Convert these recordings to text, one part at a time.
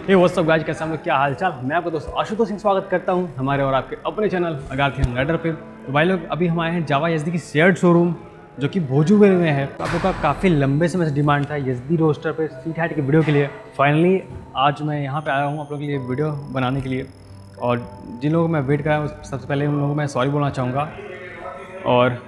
Hey what's up guys, कैसे हम लोग, क्या हालचाल। मैं आपका दोस्त आशुतोष सिंह स्वागत करता हूं हमारे और आपके अपने चैनल अगाथियन राइडर पे। तो भाई लोग, अभी हम आए हैं जावा एसडी की शेयर्ड शोरूम जो कि भोजूवे में है। तो आप लोग का काफ़ी लंबे समय से डिमांड था एसडी रोस्टर पे सीट हाइट की वीडियो के लिए। फाइनली आज मैं यहाँ पे आया हूँ आप लोगों के लिए वीडियो बनाने के लिए। और जिन लोगों को मैं वेट कर रहा हूँ सबसे पहले उन लोगों को मैं सॉरी बोलना चाहूँगा और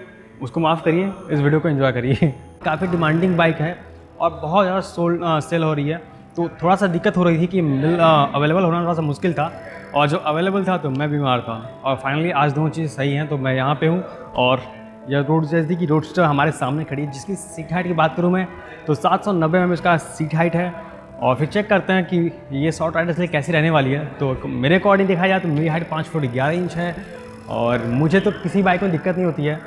उसको माफ़ करिए, इस वीडियो को एंजॉय करिए। काफ़ी डिमांडिंग बाइक है और बहुत ज़्यादा सेल हो रही है, तो थोड़ा सा दिक्कत हो रही थी कि अवेलेबल होना थोड़ा सा मुश्किल था। और जो अवेलेबल था तो मैं बीमार था और फाइनली आज दोनों चीज़ सही हैं, तो मैं यहाँ पे हूँ। और यह एसडी की रोडस्टर हमारे सामने खड़ी है, जिसकी सीट हाइट की बात करूँ मैं तो 790 mm इसका सीट हाइट है। और फिर चेक करते हैं कि ये शॉर्ट राइडर्स लिए कैसी रहने वाली है। तो मेरे अकॉर्डिंग देखा जाए तो मेरी हाइट 5 फुट 11 इंच है और मुझे तो किसी बाइक में दिक्कत नहीं होती है।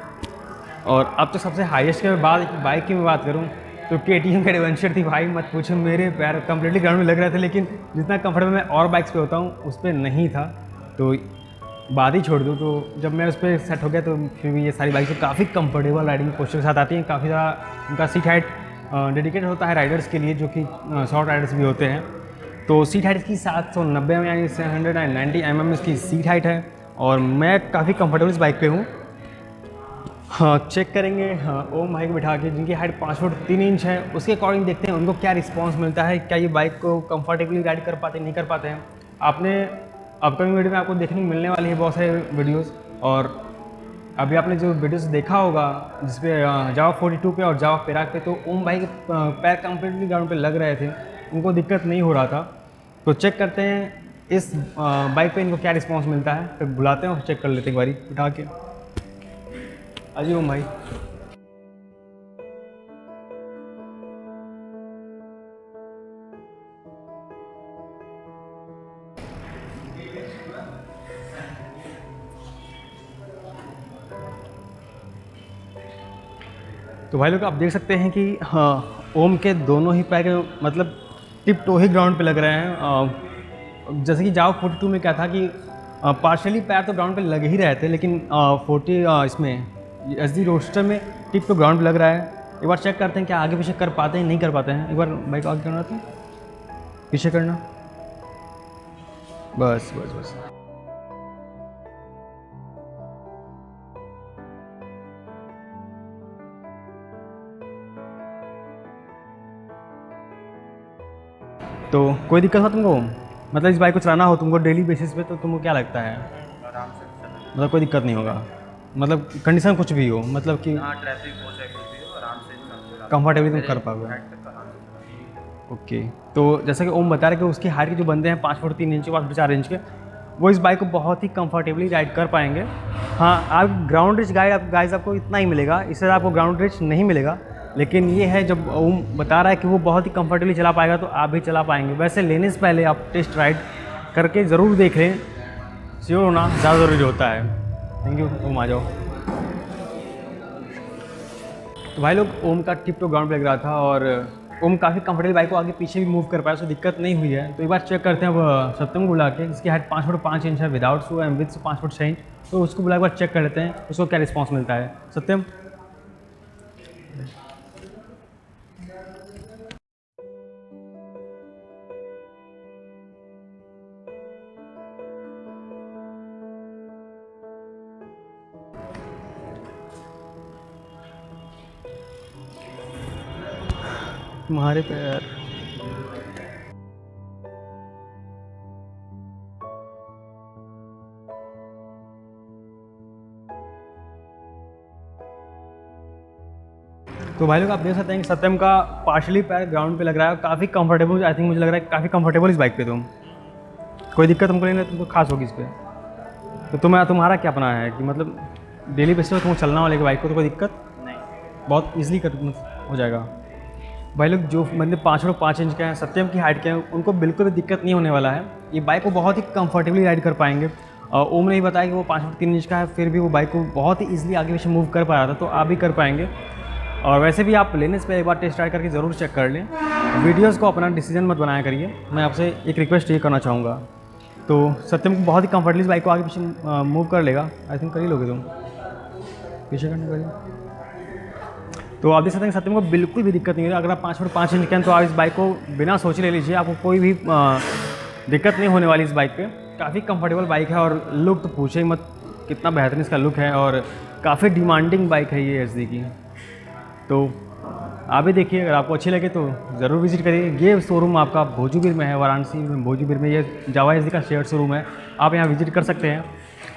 और अब तो सबसे हाईएस्ट के बाद बाइक की मैं बात करूँ तो KTM का एडवेंचर थी भाई, मत पूछो। मेरे पैर कंप्लीटली ग्राउंड में लग रहे थे, लेकिन जितना कंफर्टेबल मैं और बाइक्स पे होता हूँ उस पर नहीं था। तो बात ही छोड़ दूँ, तो जब मैं उस पर सेट हो गया तो फिर भी ये सारी बाइक्स काफ़ी कंफर्टेबल राइडिंग पोस्चर के साथ आती हैं। काफ़ी ज़्यादा उनका सीट हाइट डेडिकेट होता है राइडर्स के लिए, जो कि शॉर्ट राइडर्स भी होते हैं। तो सीट हाइट इसकी 790 में यानी 790 mm इसकी सीट हाइट है और मैं काफ़ी कंफर्टेबल इस बाइक पे हूँ। हाँ, चेक करेंगे। हाँ, ओम भाई को बिठा के, जिनकी हाइट 5 फुट 3 इंच है, उसके अकॉर्डिंग देखते हैं उनको क्या रिस्पांस मिलता है, क्या ये बाइक को कंफर्टेबली राइड कर पाते हैं नहीं कर पाते हैं। आपने अपकमिंग वीडियो में आपको देखने को मिलने वाली है बहुत सारे वीडियोस। और अभी आपने जो वीडियोस देखा होगा जिसपे जावा 42 पे और जावा पेराक पे, तो ओम भाई के पैर कंप्लीटली ग्राउंड पे लग रहे थे, उनको दिक्कत नहीं हो रहा था। तो चेक करते हैं इस बाइक पे इनको क्या रिस्पॉन्स मिलता है, फिर बुलाते हैं और चेक कर लेते हैं एक बारी उठा के। अजी ओम भाई, तो भाई लोग आप देख सकते हैं कि हाँ, ओम के दोनों ही पैर मतलब टिप टो ही ग्राउंड पे लग रहे हैं। जैसे कि जावा 42 में क्या था कि पार्शली पैर तो ग्राउंड पे लग ही रहे थे, लेकिन 40 इसमें एसडी रोस्टर में टिप तो ग्राउंड पे लग रहा है। एक बार चेक करते हैं क्या आगे पीछे कर पाते हैं नहीं कर पाते हैं। एक बार बाइक आगे करना था, पीछे करना, बस बस बस। तो कोई दिक्कत हो तुमको, मतलब इस बाइक को चलाना हो तुमको डेली बेसिस पे, तो तुमको क्या लगता है? आराम से चला, मतलब कोई दिक्कत नहीं होगा, मतलब कंडीशन कुछ भी हो, मतलब कि हाँ ट्रैफिक हो चाहे कुछ भी हो, आराम से चला, कंफर्टेबली तुम कर पाओगे। हाइट तक आराम से। ओके, तो जैसा कि ओम बता रहे कि उसकी हाइट के जो बंदे हैं 5 फुट 3 इंच 5 फुट 4 इंच के, वो इस बाइक को बहुत ही कंफर्टेबली राइड कर पाएंगे। हाँ, आप ग्राउंड रिच गाइस आपको इतना ही मिलेगा, इससे आपको ग्राउंड रिच नहीं मिलेगा। लेकिन ये है, जब ओम बता रहा है कि वो बहुत ही कंफर्टेबली चला पाएगा तो आप भी चला पाएंगे। वैसे लेने से पहले आप टेस्ट राइड करके ज़रूर देख लें, श्योर होना ज़्यादा ज़रूरी होता है। थैंक यू ओम, आ जाओ। तो भाई लोग, ओम का टिप तो ग्राउंड पे लग रहा था और ओम काफ़ी कंफर्टेबल बाइक को आगे पीछे भी मूव कर पाया, उसको दिक्कत नहीं हुई है। तो एक बार चेक करते हैं अब सत्यम को बुला के, जिसकी हाइट 5 फुट 5 इंच है without shoe and with 5 foot 6 inch. तो उसको बुला के बार चेक कर लेते हैं उसको क्या रिस्पॉन्स मिलता है। सत्यम, तुम्हारे पैर। तो भाई लोग आप देख सकते हैं कि सत्यम का पार्शली पैर ग्राउंड पे लग रहा है, काफ़ी कंफर्टेबल। आई थिंक मुझे लग रहा है काफ़ी कंफर्टेबल इस बाइक पे। तुम कोई दिक्कत तुमको नहीं, तुमको खास होगी इस पर। तो तुम्हारा क्या अपना है कि मतलब डेली बेसिस पे तुमको चलना वाले बाइक को, तो कोई दिक्कत नहीं, बहुत ईजिली हो जाएगा। भाई लोग, जो मतलब 5 फुट 5 इंच के हैं, सत्यम की हाइट के हैं, उनको बिल्कुल भी दिक्कत नहीं होने वाला है। ये बाइक को बहुत ही कंफर्टेबली राइड कर पाएंगे। ओम ने ही बताया कि वो 5 फुट 3 इंच का है, फिर भी वो बाइक को बहुत ही ईजिली आगे पीछे मूव कर पा रहा था, तो आप भी कर पाएंगे। और वैसे भी आप लेने से पहले एक बार टेस्ट राइड करके ज़रूर चेक कर लें। वीडियोज़ को अपना डिसीजन मत बनाया करिए। मैं आपसे एक रिक्वेस्ट ये करना चाहूँगा। तो सत्यम को बहुत ही कंफर्टेबली इस बाइक को आगे पीछे मूव कर लेगा। आई थिंक कर ही लोगे तुम, पीछे करने करिए। तो आप देख सकते हैं सत्यम को बिल्कुल भी दिक्कत नहीं है। अगर आप 5 फुट 5 इंच के हैं तो आप इस बाइक को बिना सोचे ले लीजिए, आपको कोई भी दिक्कत नहीं होने वाली इस बाइक पे। काफ़ी कंफर्टेबल बाइक है और लुक तो पूछे ही मत, कितना बेहतरीन इसका लुक है और काफ़ी डिमांडिंग बाइक है ये एसडी की। तो आप भी देखिए, अगर आपको अच्छी लगे तो ज़रूर विजिट करिए। ये शोरूम आपका भोजूबिर में है, वाराणसी में भोजूबिर में ये जावा एसडी का शेयर शोरूम है। आप यहाँ विजिट कर सकते हैं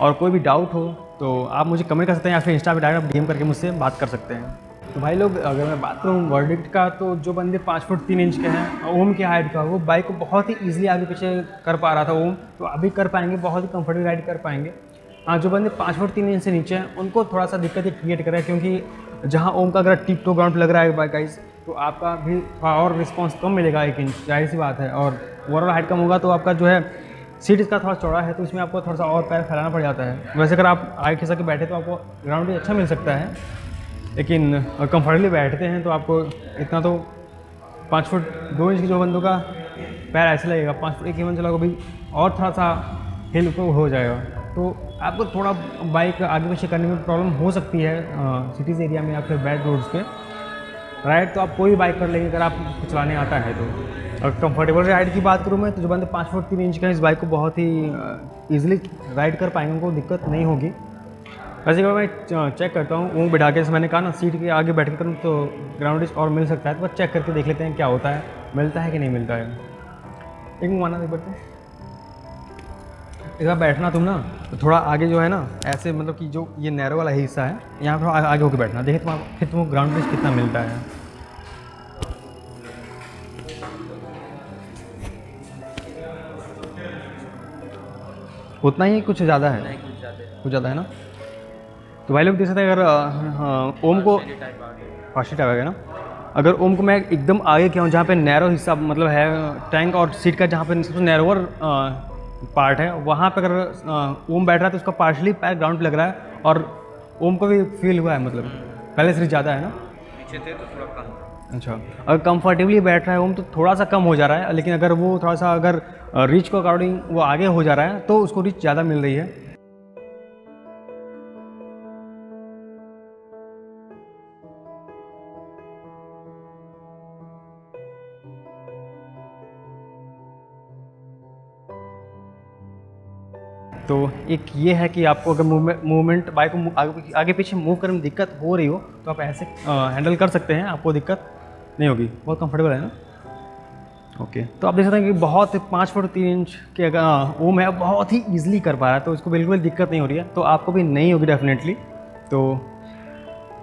और कोई भी डाउट हो तो आप मुझे कमेंट कर सकते हैं या फिर इंस्टा पे डायरेक्ट डीएम करके मुझसे बात कर सकते हैं। तो भाई लोग, अगर मैं बात करूँ वर्डिक्ट का, तो जो बंदे 5 फुट 3 इंच के हैं, ओम की हाइट का, वो बाइक को बहुत ही ईजिली आगे पीछे कर पा रहा था ओम, तो अभी कर पाएंगे, बहुत ही कंफर्टेबल राइड कर पाएंगे। हाँ, जो बंदे 5 फुट 3 इंच से नीचे हैं उनको थोड़ा सा दिक्कत ये क्रिएट कर रहा है, क्योंकि जहाँ ओम का अगर टिप टू ग्राउंड लग रहा है बाइक गाइस, तो आपका भी थोड़ा और रिस्पॉन्स कम मिलेगा 1 इंच, जाहिर सी बात है। और ओवरऑल हाइट कम होगा तो आपका जो है सीट इसका थोड़ा चौड़ा है, तो इसमें आपको थोड़ा सा और पैर फैलाना पड़ जाता है। वैसे अगर आप आगे खिसक के बैठे तो आपको ग्राउंड भी अच्छा मिल सकता है, लेकिन कंफर्टेबली बैठते हैं तो आपको इतना तो 5 फुट 2 इंच की जो बंदों का पैर ऐसे लगेगा, 5 फुट 1 इंच चलाओ भी और थोड़ा सा हिल तो हो जाएगा, तो आपको थोड़ा बाइक आगे पीछे करने में प्रॉब्लम हो सकती है सिटीज़ एरिया में या फिर बैड रोड्स पे। राइड तो आप कोई भी बाइक कर लेंगे अगर आपको चलाने आता है तो। और कंफर्टेबल राइड की बात करूँ मैं, तो जो बंदे 5 फुट 3 इंच का इस बाइक को बहुत ही ईजिली राइड कर पाएंगे, उनको दिक्कत नहीं होगी। वैसे अगर मैं चेक करता हूँ ऊँग बिठा के, जैसे मैंने कहा ना सीट के आगे बैठ के करूँ तो ग्राउंड रिस्ट और मिल सकता है, तो बस चेक करके देख लेते हैं क्या होता है, मिलता है कि नहीं मिलता है। एक मुँह आना देख बढ़ते एक बार बैठना तुम ना, तो थोड़ा आगे जो है ना ऐसे, मतलब कि जो ये नैरो वाला हिस्सा है यहाँ पर आगे होकर बैठना, देखिए फिर तुमको ग्राउंड रिस्ट कितना मिलता है। उतना ही कुछ ज़्यादा है, कुछ ज़्यादा है ना। तो भाई लोग देख सकते हैं, अगर ओम को फास्टी टाइप आ गया ना, अगर ओम को मैं एकदम आगे किया हूँ जहाँ पे नैरो हिस्सा मतलब है टैंक और सीट का, जहाँ पे सबसे नैरोवर पार्ट है, वहाँ पे अगर ओम बैठ रहा है तो उसका पार्शली पैर ग्राउंड पे लग रहा है और ओम को भी फील हुआ है, मतलब पहले से ज़्यादा है ना, पीछे थे तो थोड़ा कम। अच्छा, अगर कंफर्टेबली बैठ रहा है ओम तो थोड़ा सा कम हो जा रहा है, लेकिन अगर वो थोड़ा सा अगर रीच को अकॉर्डिंग वो आगे हो जा रहा है तो उसको रीच ज़्यादा मिल रही है। तो एक ये है कि आपको अगर मूवमेंट बाइक को आगे पीछे मूव करने में दिक्कत हो रही हो तो आप ऐसे हैंडल कर सकते हैं, आपको दिक्कत नहीं होगी, बहुत कंफर्टेबल है ना। ओके, तो आप देख सकते हैं कि बहुत 5 फुट 3 इंच के अगर ओम है, बहुत ही ईजिली कर पा रहा है, तो इसको बिल्कुल दिक्कत नहीं हो रही है, तो आपको भी नहीं होगी डेफिनेटली। तो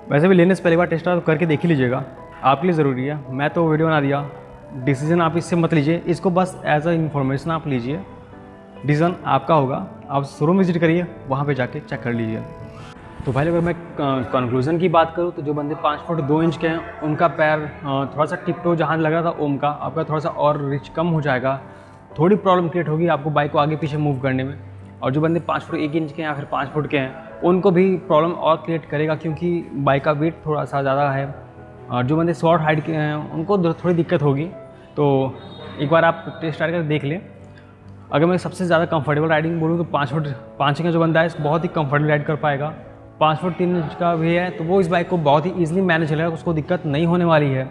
वैसे भी लेने से पहले बार टेस्ट ड्राइव करके देख ही लीजिएगा, आपके लिए ज़रूरी है। मैं तो वीडियो बना दिया, डिसीजन आप इससे मत लीजिए, इसको बस एज अ इन्फॉर्मेशन आप लीजिए, डिसीजन आपका होगा। आप शोरूम विजिट करिए, वहाँ पे जाके चेक कर लीजिए। तो भाई अगर मैं कंक्लूजन की बात करूँ तो जो बंदे 5 फुट 2 इंच के हैं उनका पैर थोड़ा सा टिप टो जहाँ लग रहा था ओम का, आपका थोड़ा सा और रिच कम हो जाएगा, थोड़ी प्रॉब्लम क्रिएट होगी आपको बाइक को आगे पीछे मूव करने में। और जो बंदे 5 फुट 1 इंच के हैं या फिर 5 फुट के हैं उनको भी प्रॉब्लम और क्रिएट करेगा, क्योंकि बाइक का वेट थोड़ा सा ज़्यादा है। और जो बंदे शॉर्ट हाइट के हैं उनको थोड़ी दिक्कत होगी, तो एक बार आप टेस्ट कर देख लें। अगर मैं सबसे ज़्यादा कंफर्टेबल राइडिंग बोलूँ तो 5 फुट 5 इंच का जो बंदा है बहुत ही कंफर्टेबल राइड कर पाएगा। 5 फुट 3 इंच का भी है तो वो इस बाइक को बहुत ही ईजिली मैनेज करेगा, उसको दिक्कत नहीं होने वाली है।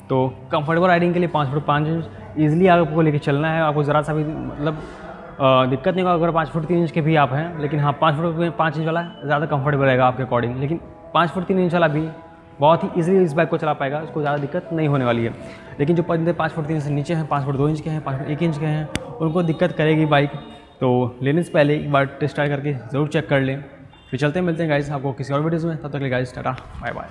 तो कंफर्टेबल राइडिंग के लिए 5 फुट 5 इंच ईजिली आपको लेके चलना है, आपको ज़रा सा भी मतलब दिक्कत नहीं होगा अगर 5 फुट 3 इंच के भी आप हैं। लेकिन हाँ, 5 फुट 5 इंच वाला ज़्यादा कंफर्टेबल रहेगा आपके अकॉर्डिंग, लेकिन 5 फुट 3 इंच वाला भी बहुत ही ईजिली इस बाइक को चला पाएगा, उसको ज़्यादा दिक्कत नहीं होने वाली है। लेकिन जो बंदे 5 फुट 3 इंच से नीचे हैं, 5 फुट 2 इंच के हैं, 5 फुट 1 इंच के हैं, उनको दिक्कत करेगी बाइक। तो लेने से पहले एक बार टेस्ट ट्राई करके ज़रूर चेक कर लें। फिर चलते मिलते हैं गाइस आपको किसी और वीडियोज़ में, तब तक के लिए गाइस टाटा बाय बाय।